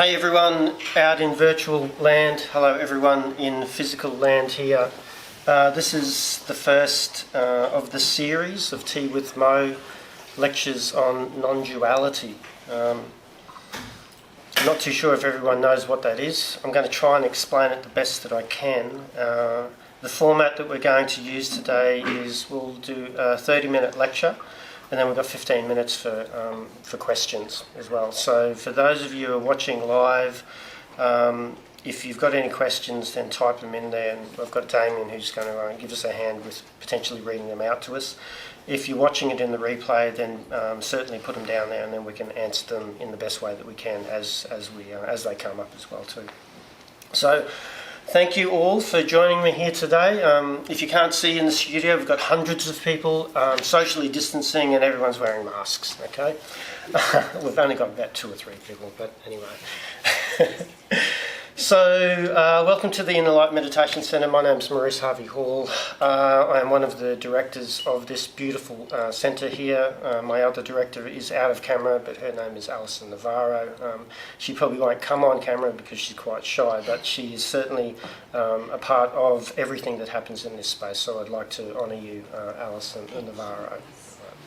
Hey everyone out in virtual land, hello everyone in physical land here. This is the first of the series of Tea with Mo lectures on non-duality. I'm not too sure if everyone knows what that is. I'm going to try and explain it the best that I can. The format that we're going to use today is we'll do a 30-minute lecture, and then we've got 15 minutes for questions as well. So for those of you who are watching live, if you've got any questions, then type them in there. And I've got Damien who's going to give us a hand with potentially reading them out to us. If you're watching it in the replay, then certainly put them down there, and then we can answer them in the best way that we can as they come up as well too. So thank you all for joining me here today. If you can't see in the studio, we've got hundreds of people socially distancing, and everyone's wearing masks, okay? We've only got about 2 or 3 people, but anyway. So, welcome to the Inner Light Meditation Centre. My name's Maurice Harvey-Hall. I am one of the directors of this beautiful centre here. My other director is out of camera, but her name is Alison Navarro. She probably won't come on camera because she's quite shy, but she is certainly a part of everything that happens in this space. So I'd like to honour you, Alison Navarro.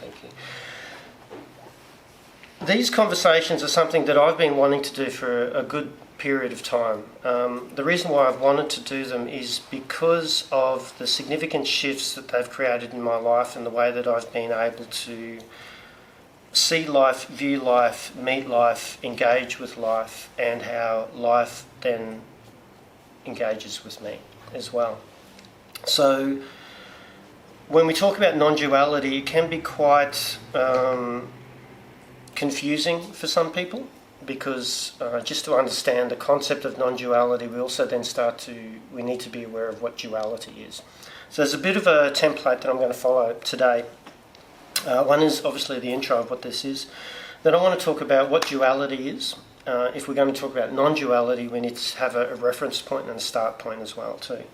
Thank you. These conversations are something that I've been wanting to do for a good period of time. The reason why I've wanted to do them is because of the significant shifts that they've created in my life and the way that I've been able to see life, view life, meet life, engage with life, and how life then engages with me as well. So when we talk about non-duality, it can be quite confusing for some people, because just to understand the concept of non-duality, we also then we need to be aware of what duality is. So there's a bit of a template that I'm going to follow today. One is obviously the intro of what this is. Then I want to talk about what duality is. If we're going to talk about non-duality, we need to have a reference point and a start point as well too.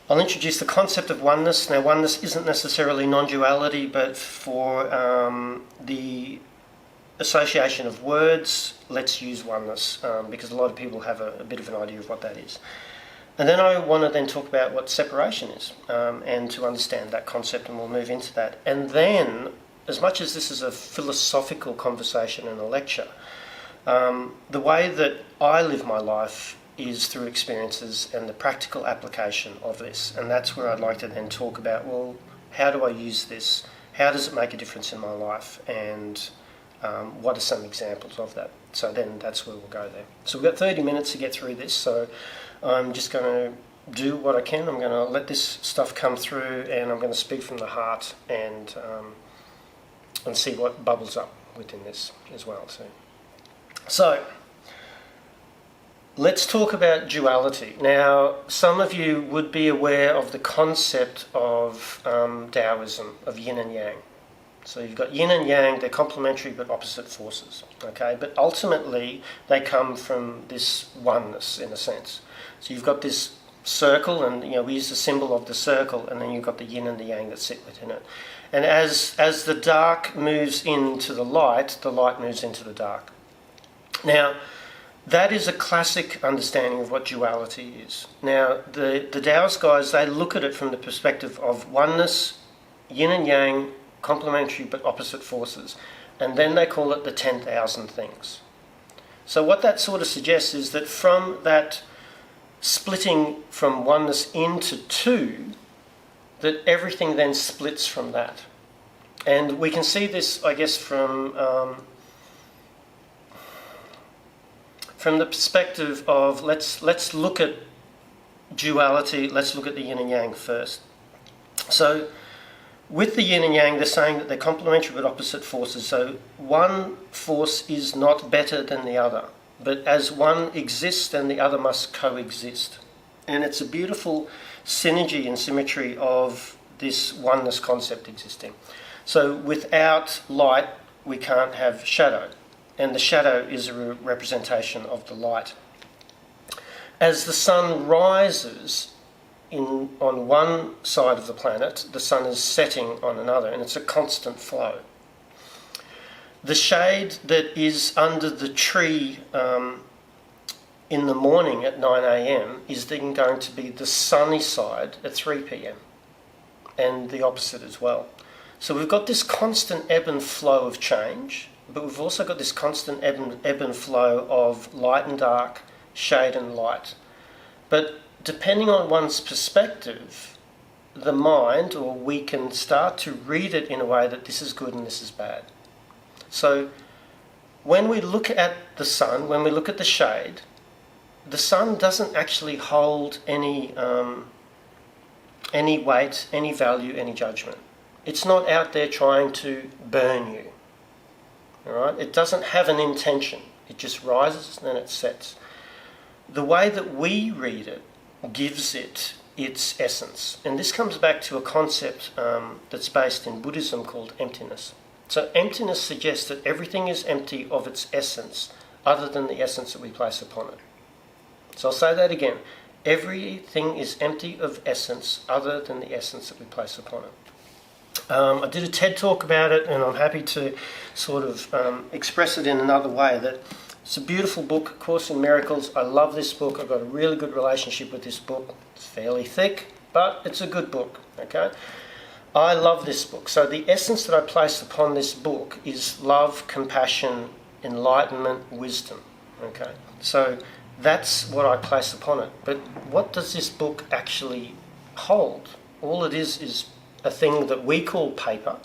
I'll introduce the concept of oneness. Now, oneness isn't necessarily non-duality, but for the association of words, let's use oneness, because a lot of people have a bit of an idea of what that is. And then I want to then talk about what separation is, and to understand that concept, and we'll move into that. And then, as much as this is a philosophical conversation and a lecture, the way that I live my life is through experiences and the practical application of this. And that's where I'd like to then talk about, well, how do I use this? How does it make a difference in my life? And what are some examples of that? So then that's where we'll go there. So we've got 30 minutes to get through this, so I'm just going to do what I can. I'm going to let this stuff come through, and I'm going to speak from the heart and see what bubbles up within this as well. So let's talk about duality. Now, some of you would be aware of the concept of Taoism, of yin and yang. So you've got yin and yang, they're complementary but opposite forces, okay? But ultimately, they come from this oneness, in a sense. So you've got this circle, and we use the symbol of the circle, and then you've got the yin and the yang that sit within it. And as the dark moves into the light moves into the dark. Now, that is a classic understanding of what duality is. Now, the Taoist guys, they look at it from the perspective of oneness, yin and yang, complementary but opposite forces, and then they call it the 10,000 things. So what that sort of suggests is that from that splitting from oneness into two, that everything then splits from that. And we can see this, I guess, from the perspective of let's look at duality, let's look at the yin and yang first. So with the yin and yang, they're saying that they're complementary but opposite forces. So one force is not better than the other, but as one exists, then the other must coexist. And it's a beautiful synergy and symmetry of this oneness concept existing. So without light, we can't have shadow, and the shadow is a representation of the light. As the sun rises on one side of the planet, the sun is setting on another, and it's a constant flow. The shade that is under the tree in the morning at 9 a.m. is then going to be the sunny side at 3 p.m. and the opposite as well. So we've got this constant ebb and flow of change, but we've also got this constant ebb and flow of light and dark, shade and light. But depending on one's perspective, the mind, or we can start to read it in a way that this is good and this is bad. So when we look at the sun, when we look at the shade, the sun doesn't actually hold any weight, any value, any judgment. It's not out there trying to burn you. All right? It doesn't have an intention. It just rises and then it sets. The way that we read it gives it its essence. And this comes back to a concept that's based in Buddhism called emptiness. So emptiness suggests that everything is empty of its essence other than the essence that we place upon it. So I'll say that again. Everything is empty of essence other than the essence that we place upon it. I did a TED talk about it, and I'm happy to sort of express it in another way. That it's a beautiful book, A Course in Miracles. I love this book. I've got a really good relationship with this book. It's fairly thick, but it's a good book. Okay, I love this book. So the essence that I place upon this book is love, compassion, enlightenment, wisdom. Okay, so that's what I place upon it. But what does this book actually hold? All it is a thing that we call paper,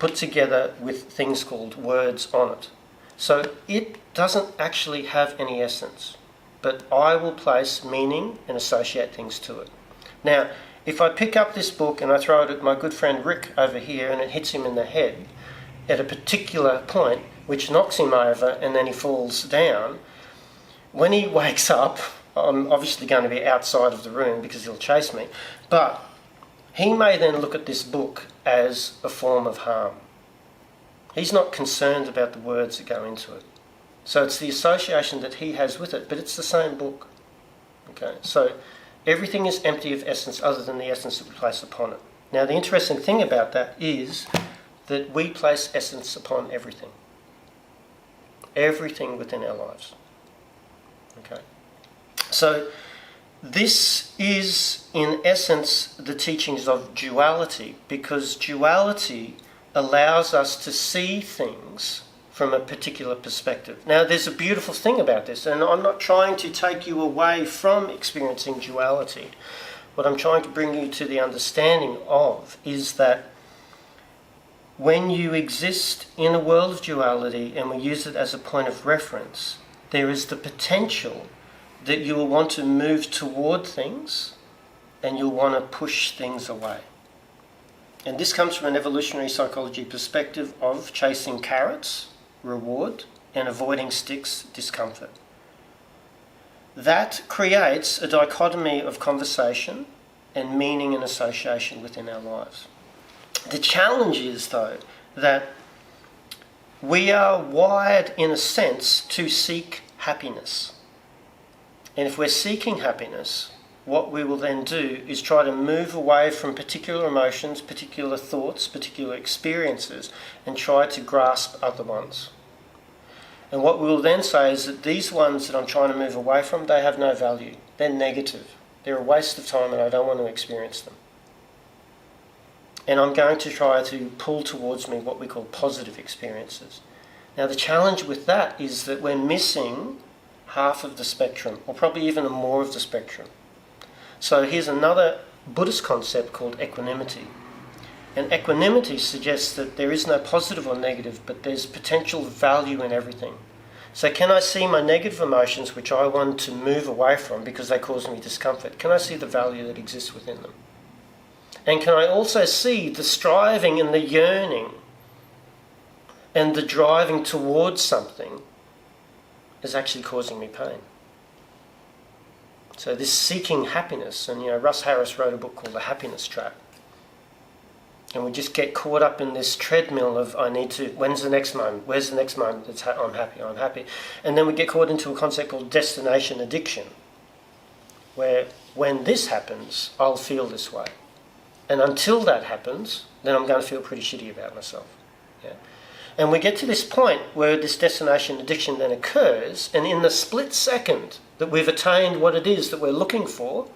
put together with things called words on it. So it doesn't actually have any essence, but I will place meaning and associate things to it. Now, if I pick up this book and I throw it at my good friend Rick over here and it hits him in the head at a particular point, which knocks him over and then he falls down, when he wakes up, I'm obviously going to be outside of the room because he'll chase me, but he may then look at this book as a form of harm. He's not concerned about the words that go into it. So it's the association that he has with it, but it's the same book. Okay, so everything is empty of essence other than the essence that we place upon it. Now the interesting thing about that is that we place essence upon everything. Everything within our lives. Okay, so this is, in essence, the teachings of duality, because duality allows us to see things from a particular perspective. Now, there's a beautiful thing about this, and I'm not trying to take you away from experiencing duality. What I'm trying to bring you to the understanding of is that when you exist in a world of duality and we use it as a point of reference, there is the potential that you will want to move toward things and you'll want to push things away. And this comes from an evolutionary psychology perspective of chasing carrots, reward, and avoiding sticks, discomfort. That creates a dichotomy of conversation and meaning and association within our lives. The challenge is, though, that we are wired, in a sense, to seek happiness. And if we're seeking happiness, what we will then do is try to move away from particular emotions, particular thoughts, particular experiences, and try to grasp other ones. And what we will then say is that these ones that I'm trying to move away from, they have no value. They're negative. They're a waste of time and I don't want to experience them. And I'm going to try to pull towards me what we call positive experiences. Now the challenge with that is that we're missing half of the spectrum, or probably even more of the spectrum. So here's another Buddhist concept called equanimity. And equanimity suggests that there is no positive or negative, but there's potential value in everything. So can I see my negative emotions, which I want to move away from because they cause me discomfort? Can I see the value that exists within them? And can I also see the striving and the yearning and the driving towards something is actually causing me pain? So this seeking happiness, and Russ Harris wrote a book called The Happiness Trap. And we just get caught up in this treadmill of when's the next moment? Where's the next moment that's I'm happy. And then we get caught into a concept called destination addiction, where when this happens, I'll feel this way. And until that happens, then I'm going to feel pretty shitty about myself. Yeah. And we get to this point where this destination addiction then occurs, and in the split second that we've attained what it is that we're looking for,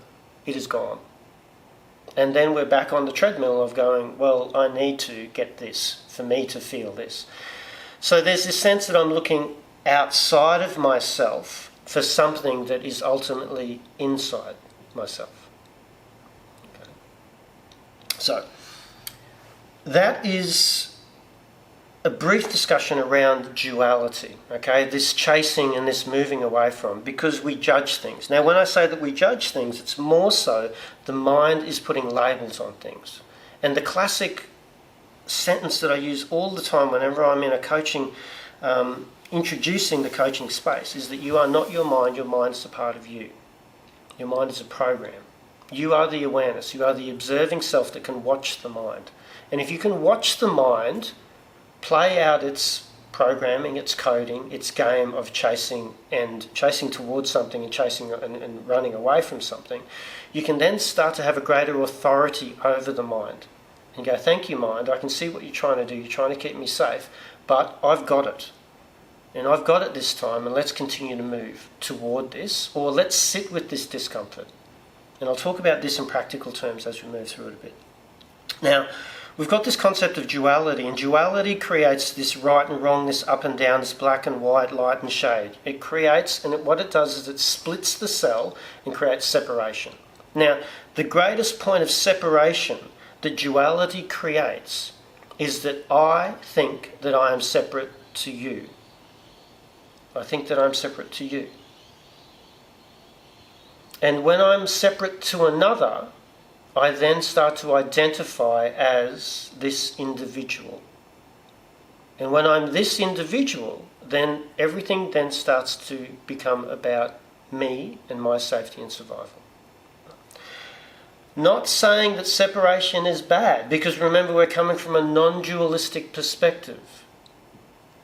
it is gone. And then we're back on the treadmill of going, well, I need to get this for me to feel this. So there's this sense that I'm looking outside of myself for something that is ultimately inside myself. Okay. So that is a brief discussion around duality, okay? This chasing and this moving away from, because we judge things. Now, when I say that we judge things, it's more so the mind is putting labels on things. And the classic sentence that I use all the time whenever I'm in a coaching, introducing the coaching space, is that you are not your mind is a part of you. Your mind is a program. You are the awareness. You are the observing self that can watch the mind. And if you can watch the mind play out its programming, its coding, its game of chasing towards something and chasing and running away from something, you can then start to have a greater authority over the mind and go, thank you, mind, I can see what you're trying to do, you're trying to keep me safe, but I've got it. And I've got it this time, and let's continue to move toward this, or let's sit with this discomfort. And I'll talk about this in practical terms as we move through it a bit. Now, we've got this concept of duality, and duality creates this right and wrong, this up and down, this black and white, light and shade. It creates, and what it does is it splits the cell and creates separation. Now, the greatest point of separation that duality creates is that I think that I am separate to you. I think that I'm separate to you. And when I'm separate to another, I then start to identify as this individual. And when I'm this individual, then everything then starts to become about me and my safety and survival. Not saying that separation is bad, because remember, we're coming from a non-dualistic perspective.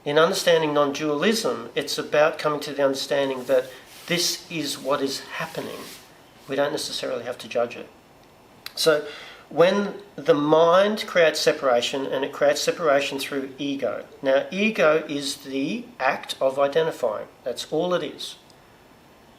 In understanding non-dualism, it's about coming to the understanding that this is what is happening. We don't necessarily have to judge it. So when the mind creates separation, and it creates separation through ego. Now, ego is the act of identifying. That's all it is.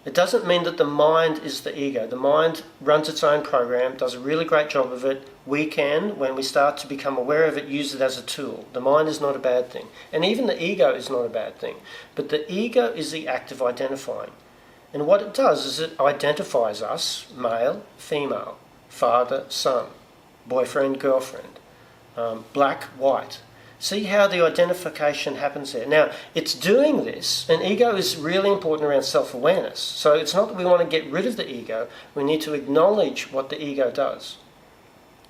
It doesn't mean that the mind is the ego. The mind runs its own program, does a really great job of it. We can, when we start to become aware of it, use it as a tool. The mind is not a bad thing. And even the ego is not a bad thing. But the ego is the act of identifying. And what it does is it identifies us, male, female, father, son, boyfriend, girlfriend, black, white. See how the identification happens there. Now, it's doing this, and ego is really important around self-awareness. So it's not that we want to get rid of the ego, we need to acknowledge what the ego does.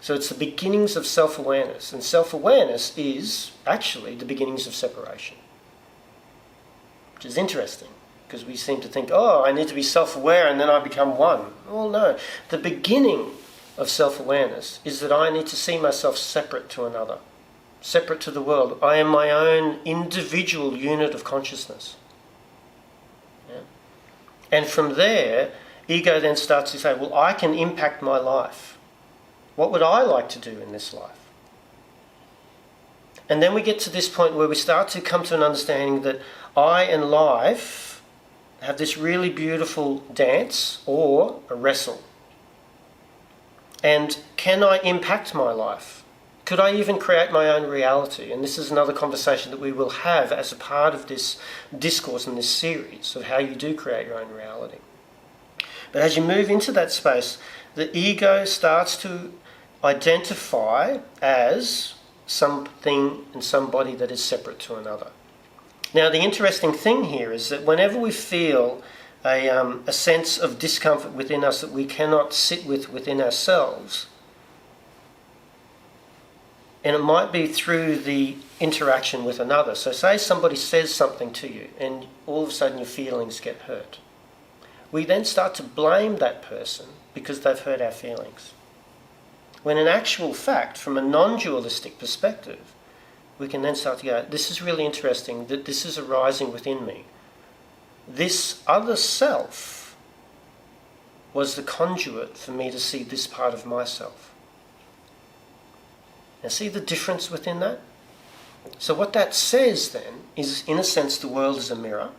So it's the beginnings of self-awareness, and self-awareness is actually the beginnings of separation. Which is interesting, because we seem to think, oh, I need to be self-aware and then I become one. Well, no. The beginning of self-awareness is that I need to see myself separate to another. Separate to the world. I am my own individual unit of consciousness. Yeah. And from there, ego then starts to say, well, I can impact my life. What would I like to do in this life? And then we get to this point where we start to come to an understanding that I and life have this really beautiful dance or a wrestle. And can I impact my life? Could I even create my own reality? And this is another conversation that we will have as a part of this discourse in this series of how you do create your own reality. But as you move into that space, the ego starts to identify as something and somebody that is separate to another. Now, the interesting thing here is that whenever we feel a sense of discomfort within us that we cannot sit with within ourselves, and it might be through the interaction with another. So say somebody says something to you and all of a sudden your feelings get hurt. We then start to blame that person because they've hurt our feelings. When in actual fact, from a non-dualistic perspective, we can then start to go, this is really interesting that this is arising within me. This other self was the conduit for me to see this part of myself. Now see the difference within that? So what that says then is, in a sense, the world is a mirror.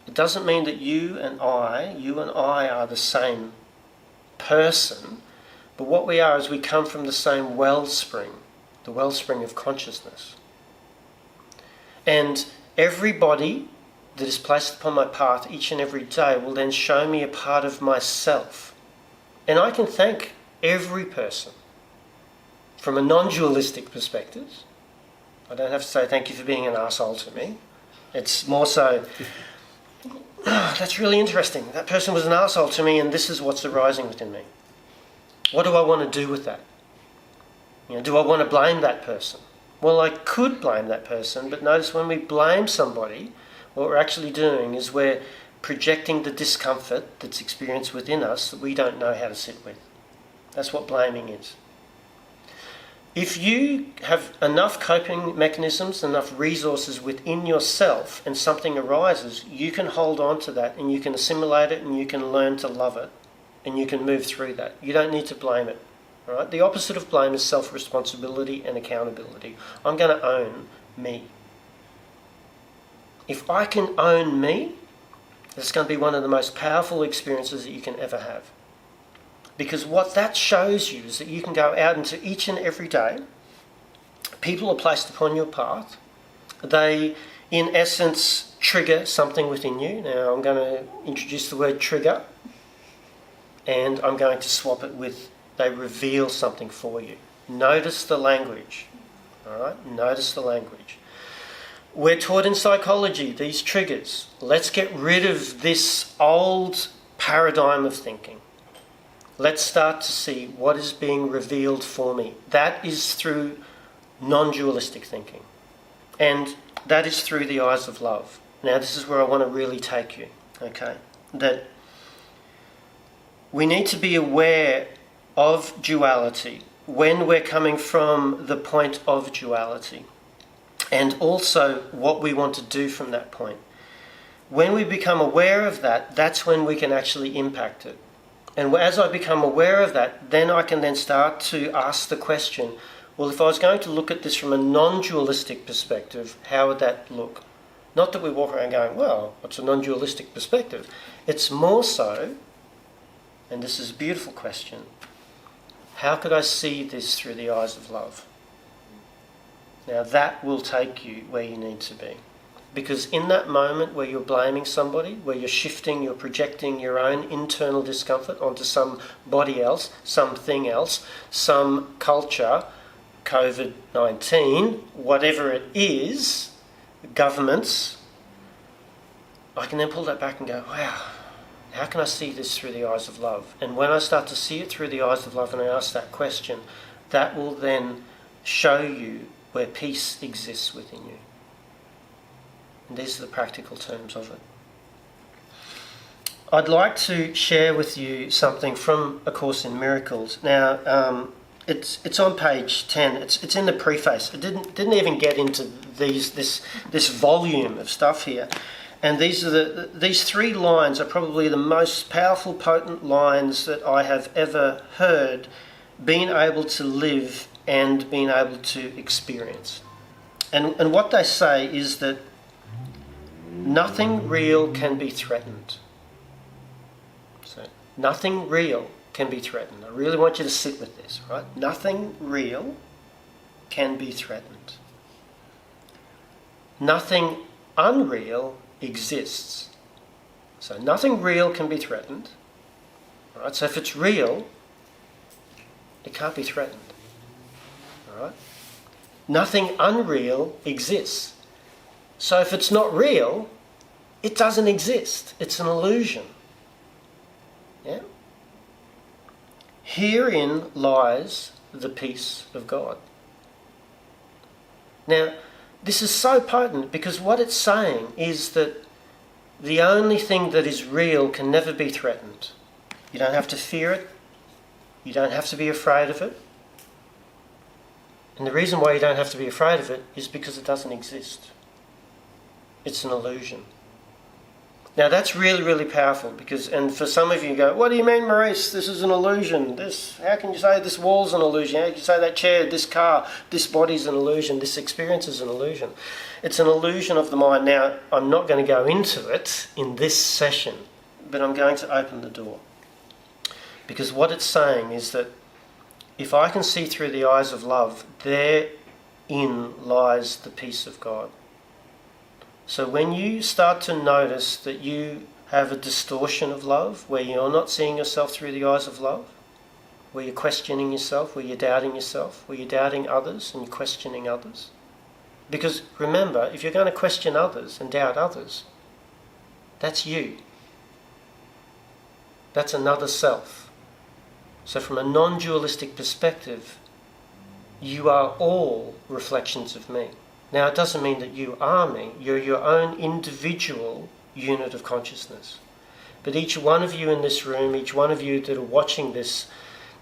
It doesn't mean that you and I are the same person, but what we are is we come from the same wellspring, the wellspring of consciousness. And everybody that is placed upon my path each and every day will then show me a part of myself. And I can thank every person from a non-dualistic perspective. I don't have to say thank you for being an arsehole to me. It's more so, oh, that's really interesting. That person was an arsehole to me and this is what's arising within me. What do I want to do with that? Do I want to blame that person? Well, I could blame that person, but notice when we blame somebody, what we're actually doing is we're projecting the discomfort that's experienced within us that we don't know how to sit with. That's what blaming is. If you have enough coping mechanisms, enough resources within yourself and something arises, you can hold on to that and you can assimilate it and you can learn to love it and you can move through that. You don't need to blame it. All right? The opposite of blame is self-responsibility and accountability. I'm going to own me. If I can own me, that's going to be one of the most powerful experiences that you can ever have. Because what that shows you is that you can go out into each and every day. People are placed upon your path. They, in essence, trigger something within you. Now, I'm going to introduce the word trigger. And I'm going to swap it with they reveal something for you. Notice the language. All right? Notice the language. We're taught in psychology these triggers. Let's get rid of this old paradigm of thinking. Let's start to see what is being revealed for me. That is through non-dualistic thinking. And that is through the eyes of love. Now, this is where I want to really take you, okay? That we need to be aware of duality when we're coming from the point of duality. And also what we want to do from that point. When we become aware of that, that's when we can actually impact it. And as I become aware of that, then I can then start to ask the question, well, if I was going to look at this from a non-dualistic perspective, how would that look? Not that we walk around going, well, what's a non-dualistic perspective? It's more so, and this is a beautiful question, how could I see this through the eyes of love? Now that will take you where you need to be. Because in that moment where you're blaming somebody, where you're shifting, you're projecting your own internal discomfort onto somebody else, something else, some culture, COVID-19, whatever it is, governments, I can then pull that back and go, wow, how can I see this through the eyes of love? And when I start to see it through the eyes of love and I ask that question, that will then show you where peace exists within you. And these are the practical terms of it. I'd like to share with you something from A Course in Miracles. Now, it's on page 10. It's in the preface. It didn't even get into this volume of stuff here. And these 3 lines are probably the most powerful, potent lines that I have ever heard, being able to live and being able to experience. And what they say is that nothing real can be threatened. So, nothing real can be threatened. I really want you to sit with this, right? Nothing real can be threatened. Nothing unreal exists. So nothing real can be threatened. Right? So if it's real, it can't be threatened. All right? Nothing unreal exists. So if it's not real, it doesn't exist. It's an illusion. Yeah? Herein lies the peace of God. Now, this is so potent because what it's saying is that the only thing that is real can never be threatened. You don't have to fear it. You don't have to be afraid of it. And the reason why you don't have to be afraid of it is because it doesn't exist. It's an illusion. Now that's really, really powerful because, and for some of you go, what do you mean, Maurice? This is an illusion. How can you say this wall's an illusion? How can you say that chair, this car, this body's an illusion, this experience is an illusion? It's an illusion of the mind. Now, I'm not going to go into it in this session, but I'm going to open the door. Because what it's saying is that if I can see through the eyes of love, therein lies the peace of God. So when you start to notice that you have a distortion of love, where you're not seeing yourself through the eyes of love, where you're questioning yourself, where you're doubting yourself, where you're doubting others and you're questioning others. Because remember, if you're going to question others and doubt others, that's you. That's another self. So from a non-dualistic perspective, you are all reflections of me. Now, it doesn't mean that you are me. You're your own individual unit of consciousness. But each one of you in this room, each one of you that are watching this,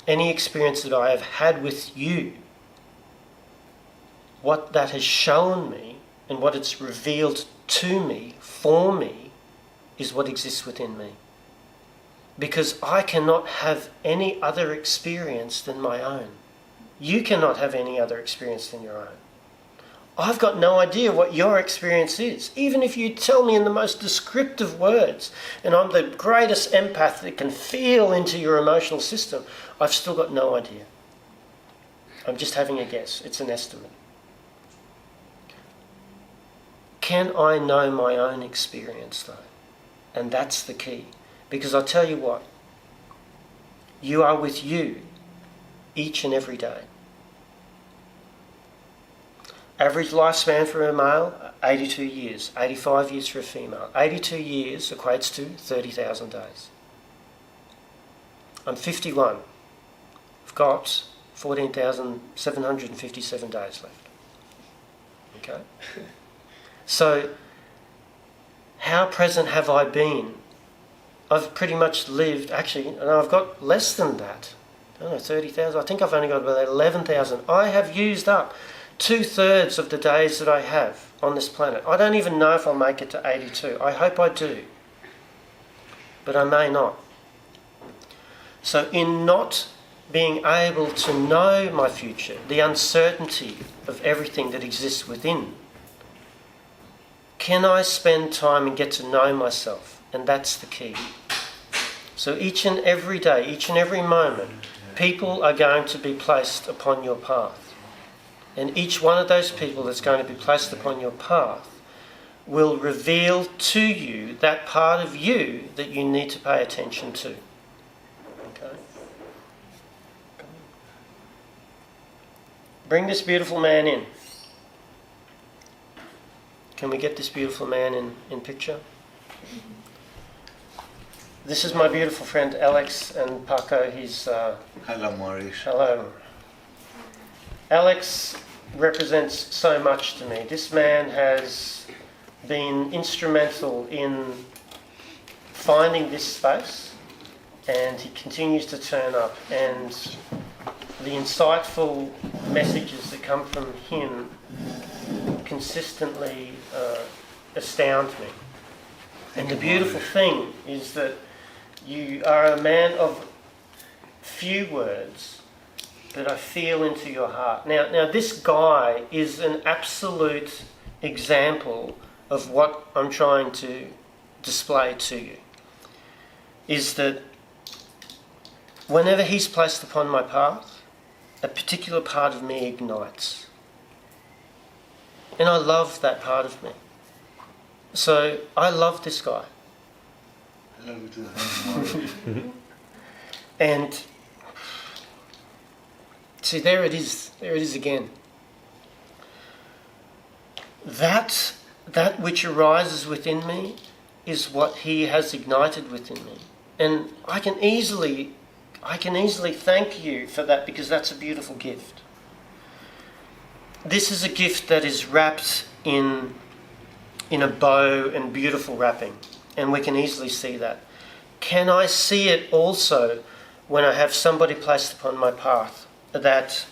any experience that I have had with you, what that has shown me and what it's revealed to me, for me, is what exists within me. Because I cannot have any other experience than my own. You cannot have any other experience than your own. I've got no idea what your experience is. Even if you tell me in the most descriptive words, and I'm the greatest empath that can feel into your emotional system, I've still got no idea. I'm just having a guess. It's an estimate. Can I know my own experience though? And that's the key. Because I'll tell you what, you are with you each and every day. Average lifespan for a male, 82 years. 85 years for a female. 82 years equates to 30,000 days. I'm 51. I've got 14,757 days left. Okay? So, how present have I been? I've pretty much lived, actually, no, I've got less than that. I don't know, 30,000. I think I've only got about 11,000. I have used up 2/3 of the days that I have on this planet. I don't even know if I'll make it to 82. I hope I do. But I may not. So in not being able to know my future, the uncertainty of everything that exists within, can I spend time and get to know myself? And that's the key. So each and every day, each and every moment, people are going to be placed upon your path. And each one of those people that's going to be placed upon your path will reveal to you that part of you that you need to pay attention to. Okay? Bring this beautiful man in. Can we get this beautiful man in picture? This is my beautiful friend Alex, and Paco, he's... Hello, Maurice. Hello. Alex represents so much to me. This man has been instrumental in finding this space, and he continues to turn up, and the insightful messages that come from him consistently astound me. And the beautiful thing is that you are a man of few words, but I feel into your heart. Now this guy is an absolute example of what I'm trying to display to you. Is that whenever he's placed upon my path, a particular part of me ignites. And I love that part of me. So I love this guy. I love you too. And see, there it is again. That which arises within me is what he has ignited within me. And I can easily thank you for that, because that's a beautiful gift. This is a gift that is wrapped in a bow and beautiful wrapping, and we can easily see that. Can I see it also when I have somebody placed upon my path that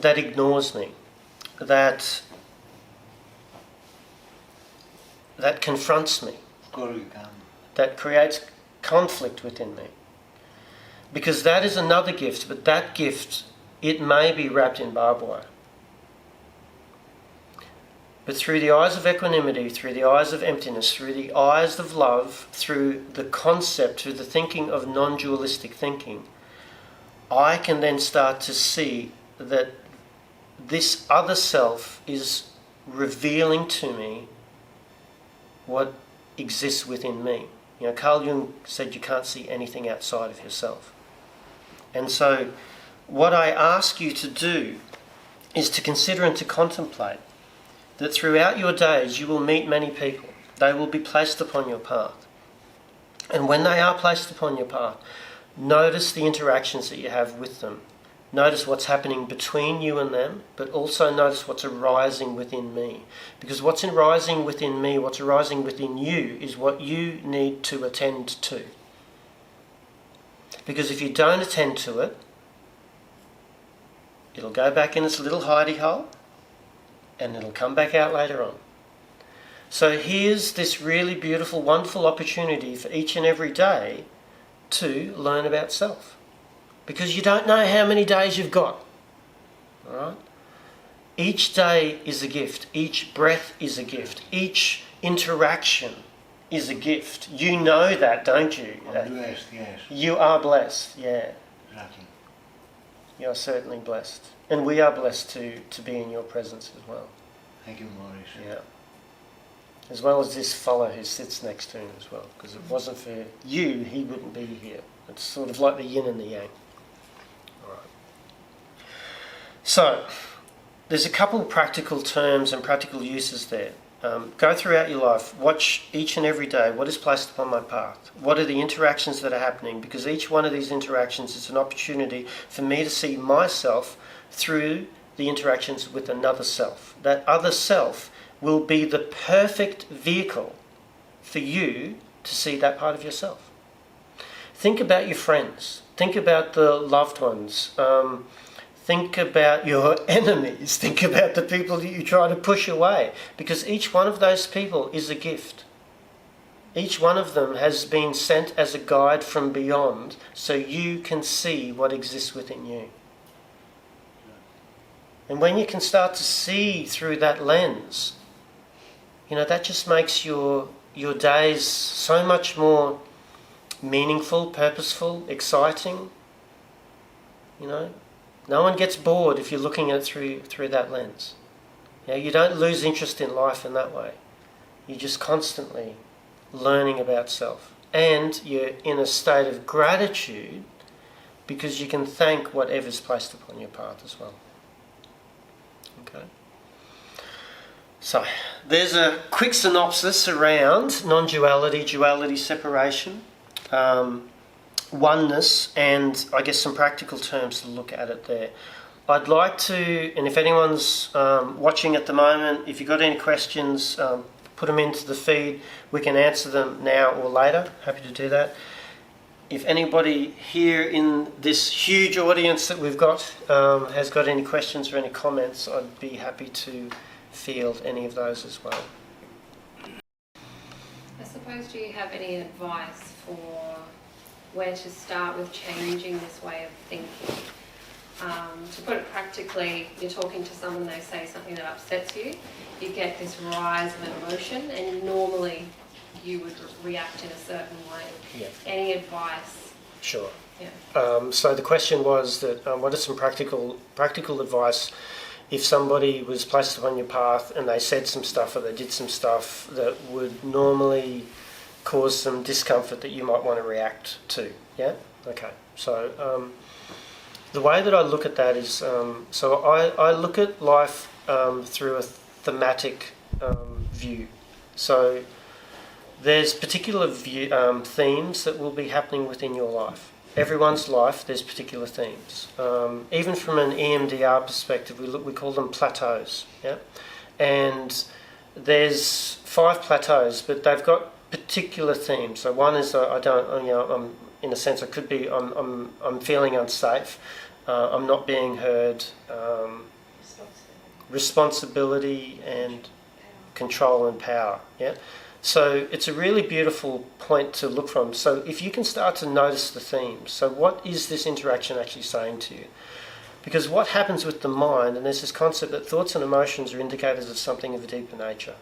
ignores me, that that confronts me, Korvikam. that creates conflict within me. Because that is another gift, but that gift, it may be wrapped in barbed wire. But through the eyes of equanimity, through the eyes of emptiness, through the eyes of love, through the concept, through the thinking of non-dualistic thinking, I can then start to see that this other self is revealing to me what exists within me. You know, Carl Jung said you can't see anything outside of yourself. And so what I ask you to do is to consider and to contemplate that throughout your days you will meet many people. They will be placed upon your path. And when they are placed upon your path, notice the interactions that you have with them. Notice what's happening between you and them, but also notice what's arising within me. Because what's arising within me, what's arising within you, is what you need to attend to. Because if you don't attend to it, it'll go back in its little hidey hole, and it'll come back out later on. So here's this really beautiful, wonderful opportunity for each and every day to learn about self. Because you don't know how many days you've got. All right? Each day is a gift. Each breath is a gift. Each interaction is a gift. You know that, don't you? I'm blessed, yes. You are blessed, yeah. Exactly. You are certainly blessed. And we are blessed to be in your presence as well. Thank you, Maurice. Yeah. As well as this fellow who sits next to him as well. Because if it wasn't for you, he wouldn't be here. It's sort of like the yin and the yang. All right. So, there's a couple of practical terms and practical uses there. Go throughout your life, watch each and every day what is placed upon my path. What are the interactions that are happening? Because each one of these interactions is an opportunity for me to see myself through the interactions with another self. That other self will be the perfect vehicle for you to see that part of yourself. Think about your friends. Think about the loved ones. Think about your enemies. Think about the people that you try to push away. Because each one of those people is a gift. Each one of them has been sent as a guide from beyond so you can see what exists within you. And when you can start to see through that lens, you know, that just makes your days so much more meaningful, purposeful, exciting. You know, no one gets bored if you're looking at it through that lens. You know, you don't lose interest in life in that way. You're just constantly learning about self. And you're in a state of gratitude because you can thank whatever's placed upon your path as well. Okay. So, there's a quick synopsis around non-duality, duality, separation, oneness, and I guess some practical terms to look at it there. I'd like to, and if anyone's watching at the moment, if you've got any questions, put them into the feed. We can answer them now or later. Happy to do that. If anybody here in this huge audience that we've got has got any questions or any comments, I'd be happy to field any of those as well. I suppose, do you have any advice for where to start with changing this way of thinking? To put it practically, you're talking to someone, they say something that upsets you, you get this rise of an emotion, and normally you would react in a certain way. Yeah. Any advice? Sure. Yeah. So the question was that what is some practical advice if somebody was placed upon your path and they said some stuff or they did some stuff that would normally cause some discomfort that you might want to react to? Yeah? Okay. So the way that I look at that is, so I look at life through a thematic view. So there's particular themes that will be happening within your life. Everyone's life, there's particular themes. Even from an EMDR perspective, we call them plateaus. Yeah, and there's 5 plateaus, but they've got particular themes. So one is I'm in a sense, it could be I'm feeling unsafe. I'm not being heard. Responsibility and control and power. Yeah. So it's a really beautiful point to look from. So if you can start to notice the themes, so what is this interaction actually saying to you? Because what happens with the mind, and there's this concept that thoughts and emotions are indicators of something of a deeper nature.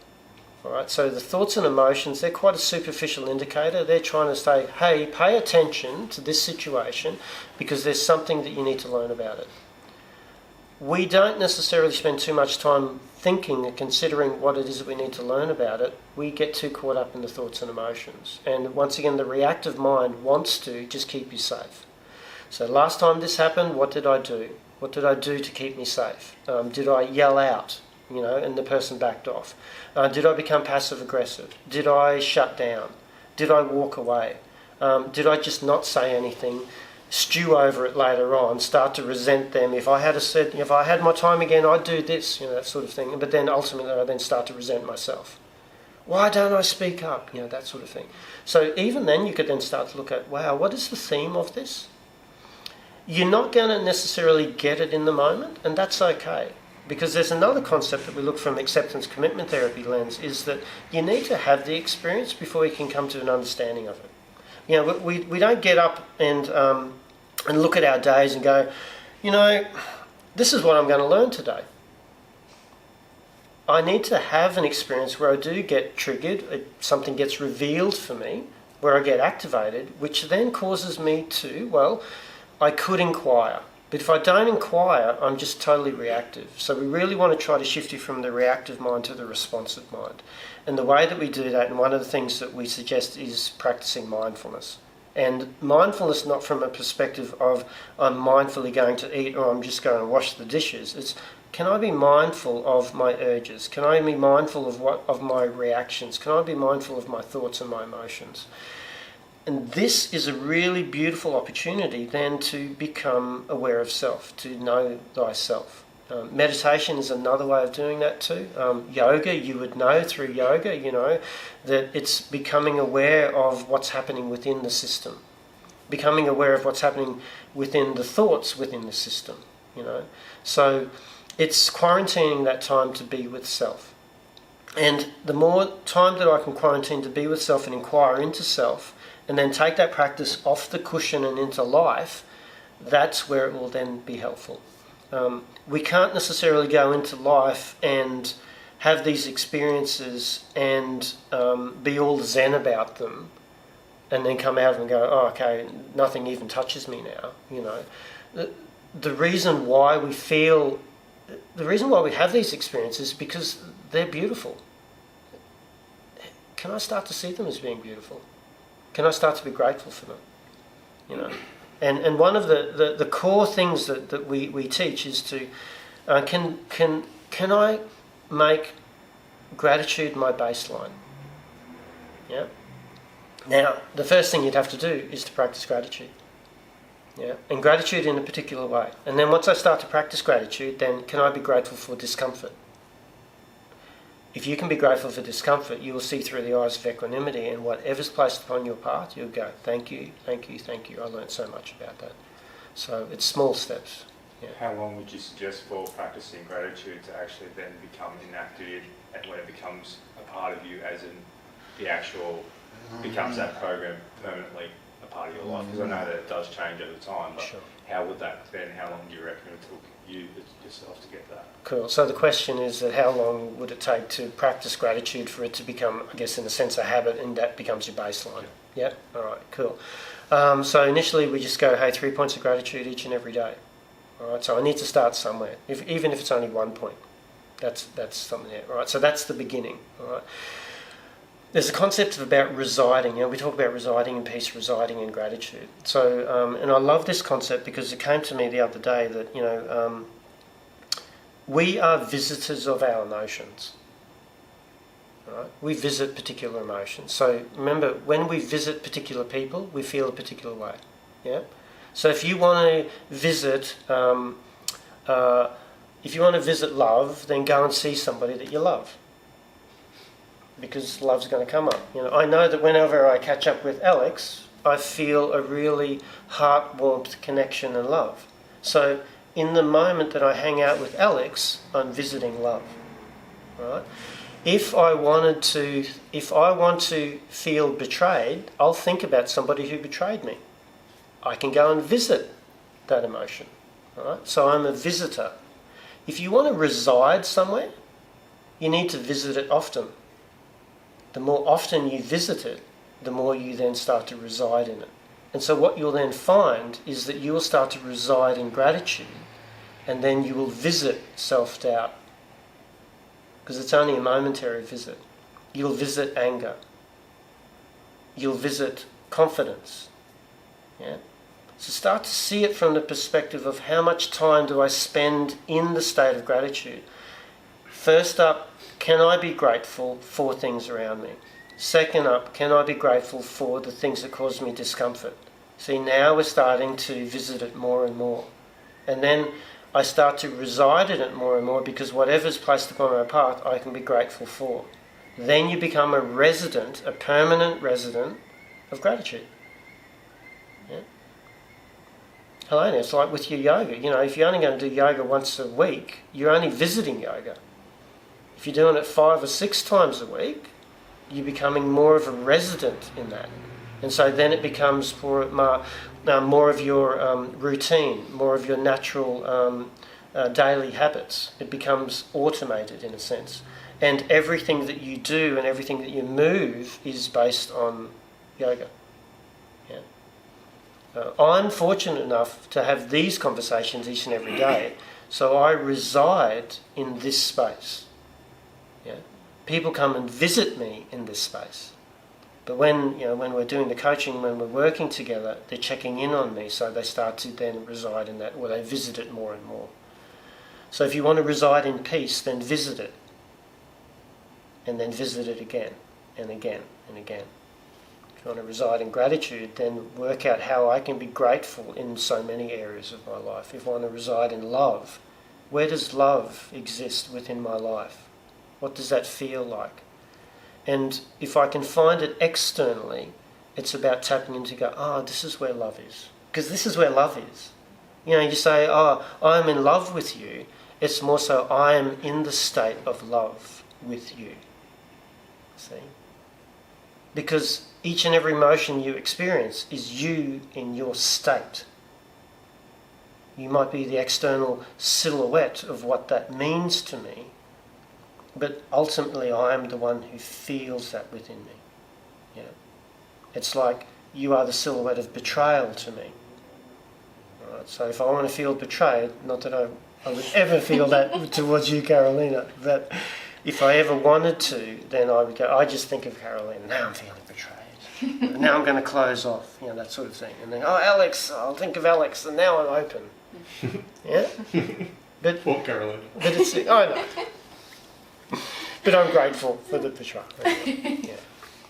All right, so the thoughts and emotions, they're quite a superficial indicator. They're trying to say, hey, pay attention to this situation because there's something that you need to learn about it. We don't necessarily spend too much time thinking and considering what it is that we need to learn about it. We get too caught up in the thoughts and emotions. And once again, the reactive mind wants to just keep you safe. So last time this happened, what did I do? What did I do to keep me safe? Did I yell out, and the person backed off? Did I become passive aggressive? Did I shut down? Did I walk away? Did I just not say anything, stew over it later on, start to resent them? If I had my time again, I'd do this, that sort of thing. But then ultimately I then start to resent myself. Why don't I speak up? That sort of thing. So even then you could then start to look at, wow, what is the theme of this? You're not going to necessarily get it in the moment, and that's okay. Because there's another concept that we look from acceptance commitment therapy lens, is that you need to have the experience before you can come to an understanding of it. We don't get up and look at our days and go, this is what I'm going to learn today. I need to have an experience where I do get triggered, something gets revealed for me, where I get activated, which then causes me to, I could inquire. But if I don't inquire, I'm just totally reactive. So we really want to try to shift you from the reactive mind to the responsive mind. And the way that we do that, and one of the things that we suggest, is practicing mindfulness. And mindfulness not from a perspective of I'm mindfully going to eat or I'm just going to wash the dishes. It's, can I be mindful of my urges? Can I be mindful of my reactions? Can I be mindful of my thoughts and my emotions? And this is a really beautiful opportunity then to become aware of self, to know thyself. Meditation is another way of doing that too. Yoga, you would know through yoga, that it's becoming aware of what's happening within the system. Becoming aware of what's happening within the thoughts within the system, So it's quarantining that time to be with self. And the more time that I can quarantine to be with self and inquire into self, and then take that practice off the cushion and into life, that's where it will then be helpful. We can't necessarily go into life and have these experiences and be all zen about them and then come out and go, oh, okay, nothing even touches me now, The reason why we have these experiences is because they're beautiful. Can I start to see them as being beautiful? Can I start to be grateful for them? And one of the core things that we teach is to can I make gratitude my baseline? Yeah. Now, the first thing you'd have to do is to practice gratitude. Yeah, and gratitude in a particular way. And then once I start to practice gratitude, then can I be grateful for discomfort? If you can be grateful for discomfort, you will see through the eyes of equanimity, and whatever's placed upon your path, you'll go, thank you, thank you, thank you. I learned so much about that. So it's small steps. Yeah. How long would you suggest for practicing gratitude to actually then become enacted, and when it becomes a part of you, as in the actual becomes that program permanently a part of your life? Because I know that it does change over time, but Sure. How would that then, how long do you reckon it took you yourself to get that? Cool. So the question is that how long would it take to practice gratitude for it to become, I guess, in a sense, a habit, and that becomes your baseline? Yeah? All right, cool. So initially we just go, hey, 3 points of gratitude each and every day. All right, so I need to start somewhere, even if it's only 1 point. That's something there. All right, so that's the beginning. All right. There's a concept about residing. We talk about residing in peace, residing in gratitude. So, and I love this concept because it came to me the other day that, we are visitors of our emotions. Right? We visit particular emotions. So remember, when we visit particular people, we feel a particular way. Yeah. So if you want to visit, love, then go and see somebody that you love, because love's going to come up. I know that whenever I catch up with Alex, I feel a really heart warmth connection and love. So in the moment that I hang out with Alex, I'm visiting love, right? If I want to feel betrayed, I'll think about somebody who betrayed me. I can go and visit that emotion. Right? So I'm a visitor. If you want to reside somewhere, you need to visit it often. The more often you visit it, the more you then start to reside in it. And so what you'll then find is that you will start to reside in gratitude, and then you will visit self-doubt. Because it's only a momentary visit. You'll visit anger. You'll visit confidence. Yeah? So start to see it from the perspective of how much time do I spend in the state of gratitude. First up, can I be grateful for things around me? Second up, can I be grateful for the things that cause me discomfort? See, now we're starting to visit it more and more. And then I start to reside in it more and more, because whatever's placed upon my path, I can be grateful for. Then you become a resident, a permanent resident of gratitude. Yeah? Hello, it's like with your yoga. You know, if you're only going to do yoga once a week, you're only visiting yoga. If you're doing it 5 or 6 times a week, you're becoming more of a resident in that. And so then it becomes more of your routine, more of your natural daily habits. It becomes automated in a sense. And everything that you do and everything that you move is based on yoga. Yeah. I'm fortunate enough to have these conversations each and every day, so I reside in this space. Yeah. People come and visit me in this space. But when we're doing the coaching, when we're working together, they're checking in on me, so they start to then reside in that, or they visit it more and more. So if you want to reside in peace, then visit it. And then visit it again, and again, and again. If you want to reside in gratitude, then work out how I can be grateful in so many areas of my life. If I want to reside in love, where does love exist within my life? What does that feel like? And if I can find it externally, it's about tapping into this is where love is. Because this is where love is. You know, you say, I'm in love with you. It's more so, I am in the state of love with you. See? Because each and every emotion you experience is you in your state. You might be the external silhouette of what that means to me, but ultimately I am the one who feels that within me. Yeah. It's like you are the silhouette of betrayal to me. Right? So if I want to feel betrayed, not that I would ever feel that towards you, Carolina, but if I ever wanted to, then I would go, I just think of Carolina, now I'm feeling betrayed. Now I'm going to close off, that sort of thing. And then, Alex, I'll think of Alex, and now I'm open. Yeah? But, Poor Carolina. But it's, I know. But I'm grateful for the betrayal. Yeah.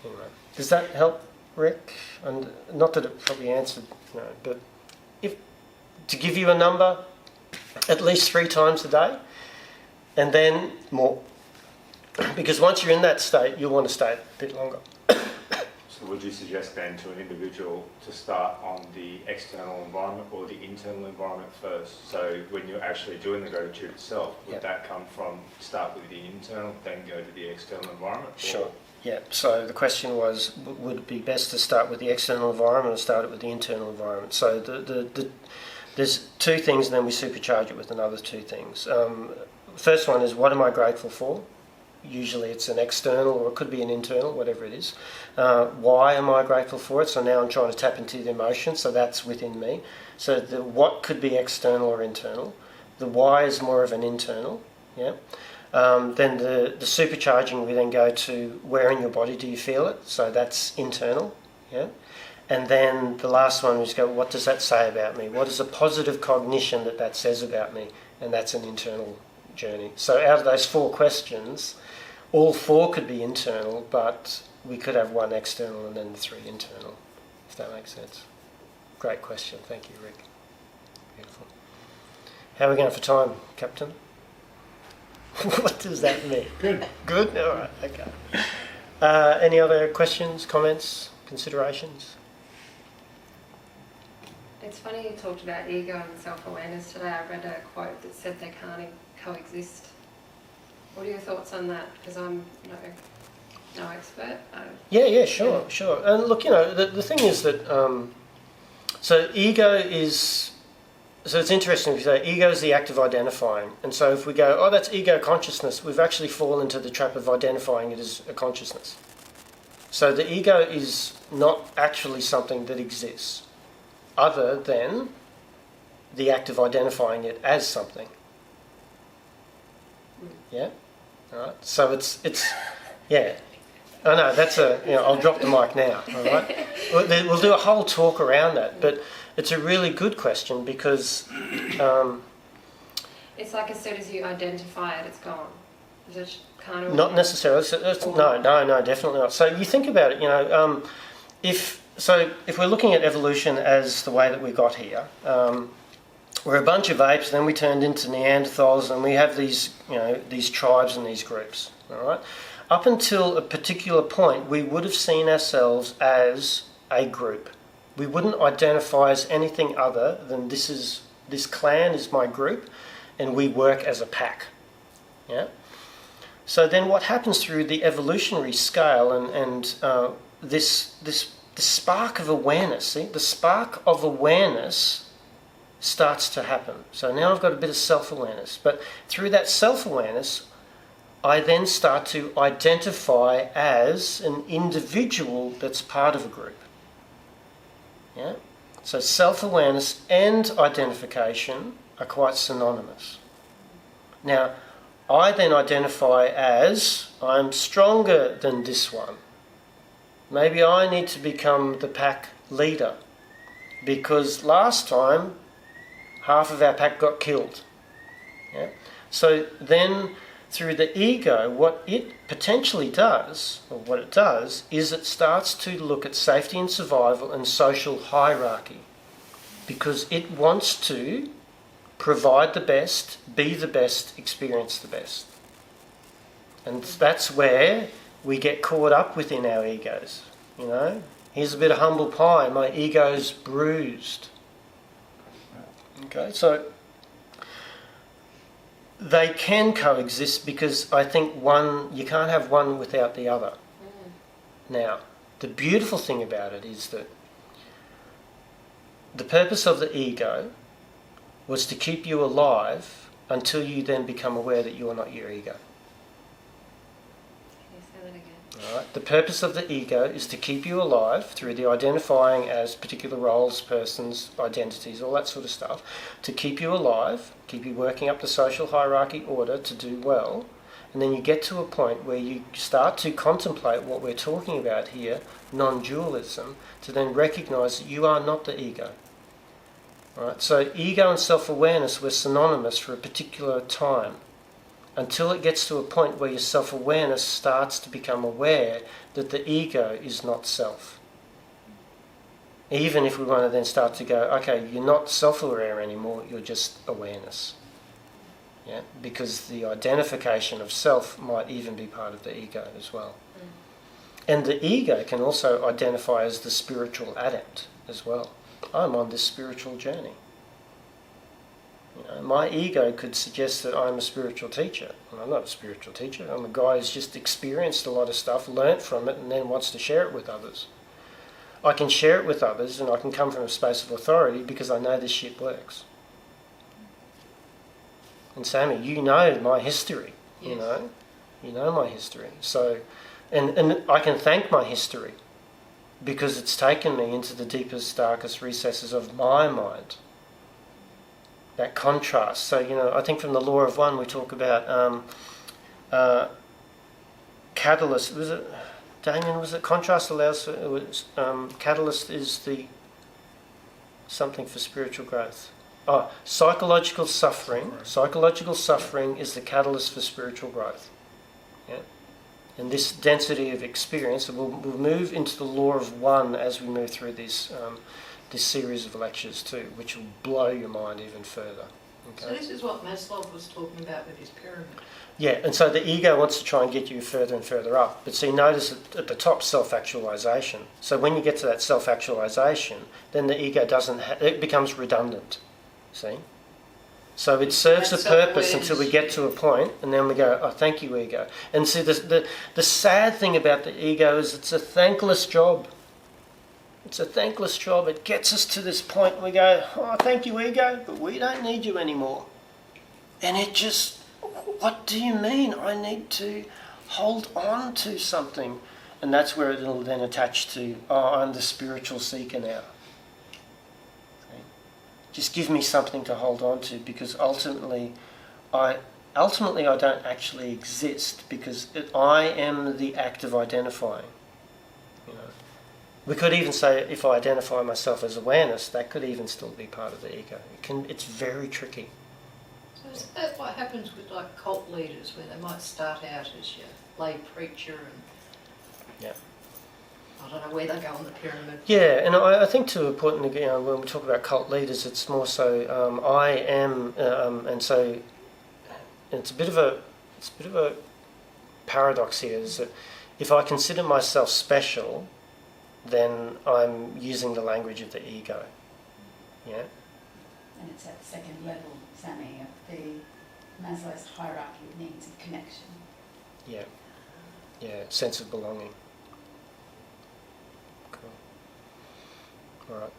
Anyway. Does that help, Rick? And not that it probably answered, but to give you a number, at least 3 times a day, and then more. Because once you're in that state, you'll want to stay a bit longer. So would you suggest then to an individual to start on the external environment or the internal environment first? So when you're actually doing the gratitude itself, would that come from start with the internal, then go to the external environment? Sure. Yeah. So the question was, would it be best to start with the external environment or start it with the internal environment? So there's 2 things, and then we supercharge it with another 2 things. First one is, what am I grateful for? Usually it's an external, or it could be an internal, whatever it is. Why am I grateful for it? So now I'm trying to tap into the emotion, so that's within me. So the what could be external or internal. The why is more of an internal. Yeah. Then the supercharging, we then go to where in your body do you feel it? So that's internal. Yeah. And then the last one is go, what does that say about me? What is a positive cognition that says about me? And that's an internal journey. So out of those 4 questions, all 4 could be internal, but we could have 1 external and then the 3 internal, if that makes sense. Great question. Thank you, Rick. Beautiful. How are we going for time, Captain? What does that mean? Good. Good? All right, okay. Any other questions, comments, considerations? It's funny you talked about ego and self-awareness today. I read a quote that said they can't coexist. What are your thoughts on that? Because I'm no expert. Yeah, sure. And look, the thing is that, so ego is, so it's interesting if you say ego is the act of identifying. And so if we go, oh, that's ego consciousness, we've actually fallen into the trap of identifying it as a consciousness. So the ego is not actually something that exists other than the act of identifying it as something. Yeah? All right. So it's yeah. I know, that's I'll drop the mic now, all right? We'll do a whole talk around that, but it's a really good question because... it's like as soon as you identify it, it's gone. Is it kind of... Not necessarily. No, definitely not. So you think about it, if we're looking at evolution as the way that we got here, we're a bunch of apes, then we turned into Neanderthals, and we have these tribes and these groups, all right? Up until a particular point, we would have seen ourselves as a group. We wouldn't identify as anything other than this clan is my group, and we work as a pack. Yeah. So then, what happens through the evolutionary scale and this spark of awareness? See, the spark of awareness starts to happen. So now I've got a bit of self-awareness, but through that self-awareness, I then start to identify as an individual that's part of a group. Yeah? So self-awareness and identification are quite synonymous. Now, I then identify as I'm stronger than this one. Maybe I need to become the pack leader because last time half of our pack got killed. Yeah? So then through the ego, what it potentially does, or what it does, is it starts to look at safety and survival and social hierarchy because it wants to provide the best, be the best, experience the best. And that's where we get caught up within our egos. Here's a bit of humble pie, my ego's bruised. Okay, so they can coexist because I think you can't have one without the other. Now, the beautiful thing about it is that the purpose of the ego was to keep you alive until you then become aware that you are not your ego. Can you say that again? All right. The purpose of the ego is to keep you alive through the identifying as particular roles, persons, identities, all that sort of stuff, to keep you alive, keep you working up the social hierarchy order to do well, and then you get to a point where you start to contemplate what we're talking about here, non-dualism, to then recognise that you are not the ego. All right. So ego and self-awareness were synonymous for a particular time, until it gets to a point where your self-awareness starts to become aware that the ego is not self. Even if we want to then start to go, okay, you're not self-aware anymore, you're just awareness. Yeah? Because the identification of self might even be part of the ego as well. And the ego can also identify as the spiritual adept as well. I'm on this spiritual journey. My ego could suggest that I'm a spiritual teacher. And I'm not a spiritual teacher. I'm a guy who's just experienced a lot of stuff, learnt from it, and then wants to share it with others. I can share it with others, and I can come from a space of authority because I know this shit works. And Sammy, you know my history. Yes. You know my history. So, and I can thank my history because it's taken me into the deepest, darkest recesses of my mind. That contrast. So, I think from the law of one we talk about catalyst. Was it, Damien, was it contrast allows for, catalyst is the something for spiritual growth. Psychological suffering. Psychological suffering is the catalyst for spiritual growth. Yeah? And this density of experience, we'll move into the law of one as we move through this series of lectures too, which will blow your mind even further. Okay? So this is what Maslow was talking about with his pyramid. Yeah, and so the ego wants to try and get you further and further up. But see, notice at the top, self-actualization. So when you get to that self-actualization, then the ego it becomes redundant. See? So it serves a That's purpose self-awareness. until we get to a point, and then we go, oh, thank you, ego. And see, the sad thing about the ego is it's a thankless job. It's a thankless job. It gets us to this point and we go, oh, thank you, ego, but we don't need you anymore. And it just, what do you mean? I need to hold on to something. And that's where it'll then attach to, oh, I'm the spiritual seeker now. See? Just give me something to hold on to, because ultimately I don't actually exist, because I am the act of identifying. You know, we could even say if I identify myself as awareness, that could even still be part of the ego. It's very tricky. So is that what happens with like cult leaders, where they might start out as your lay preacher and Yeah. I don't know where they go on the pyramid. Yeah, and I think to a point, you know, when we talk about cult leaders, it's more so I am, and so it's a bit of a paradox here. Is that if I consider myself special, then I'm using the language of the ego. Yeah. And it's at the second level, Sammy, of the Maslow's hierarchy of needs of connection. Yeah. Yeah. Sense of belonging. Cool. All right.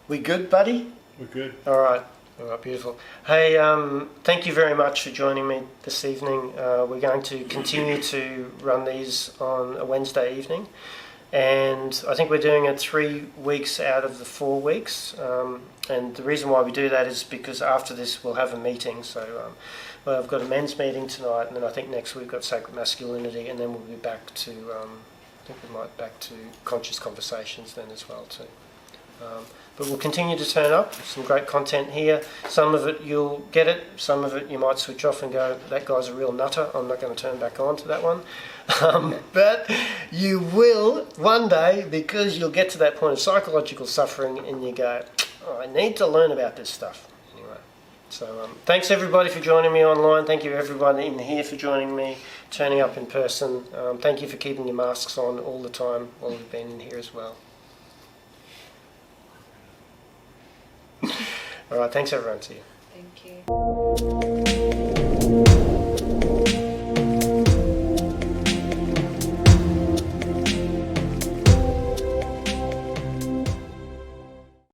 We good, buddy? We're good. All right, beautiful. Hey, thank you very much for joining me this evening. We're going to continue to run these on a Wednesday evening, and I think we're doing it 3 weeks out of the 4 weeks. And the reason why we do that is because after this we'll have a meeting. So well, I've got a men's meeting tonight, and then I think next week we've got sacred masculinity, and then we'll be back to I think we might back to conscious conversations then as well too. But we'll continue to turn up. Some great content here. Some of it you'll get it. Some of it you might switch off and go, that guy's a real nutter. I'm not going to turn back on to that one. But you will one day, because you'll get to that point of psychological suffering and you go, oh, I need to learn about this stuff. Anyway, so thanks everybody for joining me online. Thank you everybody in here for joining me, turning up in person. Thank you for keeping your masks on all the time while we've been in here as well. All right, thanks everyone. See you. Thank you.